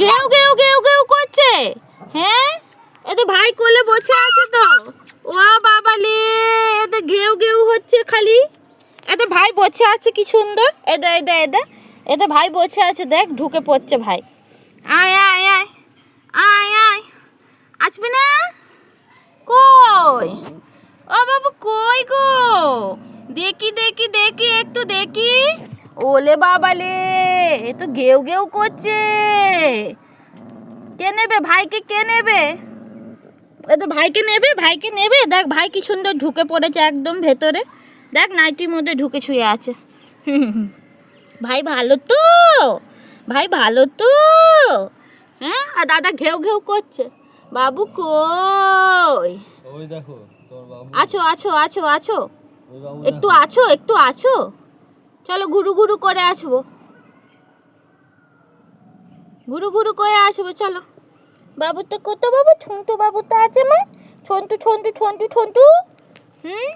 ঘেউ ঘেউ ঘেউ ঘেউ করছে। হ্যাঁ, এ তো ভাই কোলে বসে আছে তো। ও বাবালে, এ তো ঘেউ ঘেউ হচ্ছে খালি। এতে ভাই বসে আছে কি সুন্দর। এদা এদা এদা এতে ভাই বসে আছে, দেখ ঢুকে পড়ছে ভাই। আয় আয় আয় আয় আয়, আসবি না? কই ও বাবু, কই গো? দেখি দেখি দেখি, একটু দেখি। ওলে বাবালে, এ তো ঘেউ ঘেউ করছে। কে নেবে ভাইকে, কে নেবে? এ তো ভাইকে নেবে, ভাইকে নেবে। দেখ ভাই কি সুন্দর ঢুকে পড়েছে একদম ভেতরে। দেখ নাইটির মধ্যে ঢুকে শুয়ে আছে। ভাই ভালো তো, ভাই ভালো তো। হ্যাঁ, আর দাদা ঘেউ ঘেউ করছে। বাবু কই? ওই দেখো তোর বাবু। আছো আছো আছো আছো, ওই বাবু একটু দেখো। আছো একটু আছো। চলো ঘুরু ঘুরু করে আসবো, ঘুরু ঘুরু করে আসবো চলো। বাবু তো কত, বাবু ছন্টু বাবু তো আছে মা। ছন্টু ছন্টু ছন্টু ছন্টু। হুম।